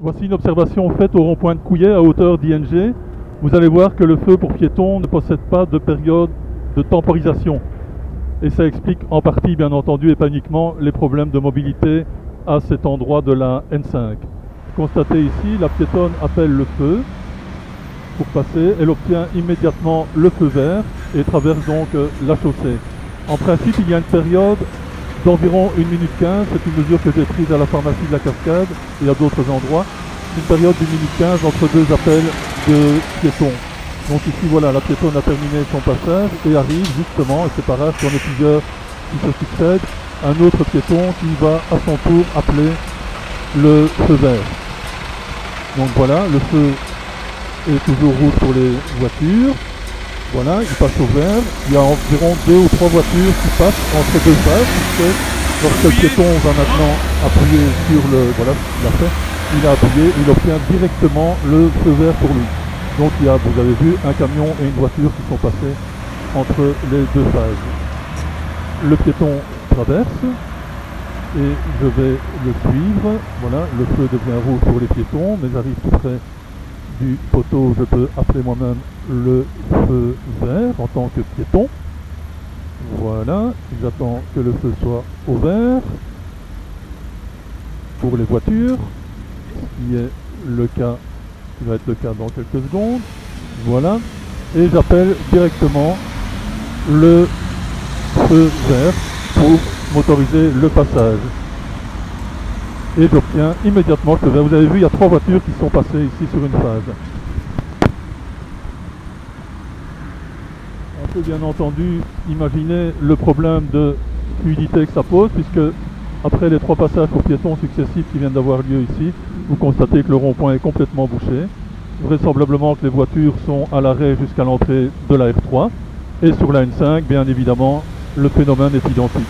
Voici une observation faite au rond-point de Couillet à hauteur d'ING. Vous allez voir que le feu pour piétons ne possède pas de période de temporisation. Et ça explique en partie, bien entendu, et pas uniquement, les problèmes de mobilité à cet endroit de la N5. Constatez ici, la piétonne appelle le feu pour passer. Elle obtient immédiatement le feu vert et traverse donc la chaussée. En principe, il y a une période d'environ 1 minute 15, c'est une mesure que j'ai prise à la pharmacie de la Cascade et à d'autres endroits. Une période d'1 minute 15 entre deux appels de piétons. Donc ici voilà, la piétonne a terminé son passage et arrive justement, et c'est pas rare qu'il y en ait plusieurs qui se succèdent, un autre piéton qui va à son tour appeler le feu vert. Donc voilà, le feu est toujours rouge pour les voitures. Voilà, il passe au vert. Il y a environ 2 ou 3 voitures qui passent entre deux phases, puisque lorsque le piéton va maintenant appuyer sur le... Voilà, il a fait. Il a appuyé, il obtient directement le feu vert pour lui. Donc il y a, vous avez vu, un camion et une voiture qui sont passés entre les deux phases. Le piéton traverse et je vais le suivre. Voilà, le feu devient rouge pour les piétons, mais j'arrive tout près du poteau, je peux appeler moi-même le feu vert en tant que piéton. Voilà, j'attends que le feu soit au vert pour les voitures, ce qui est le cas, qui va être le cas dans quelques secondes. Voilà, et j'appelle directement le feu vert pour m'autoriser le passage. Et j'obtiens immédiatement le feu vert. Vous avez vu, il y a 3 voitures qui sont passées ici sur une phase. On peut bien entendu imaginer le problème de fluidité que ça pose, puisque après les 3 passages pour piétons successifs qui viennent d'avoir lieu ici, vous constatez que le rond-point est complètement bouché. Vraisemblablement que les voitures sont à l'arrêt jusqu'à l'entrée de la R3. Et sur la N5, bien évidemment, le phénomène est identique.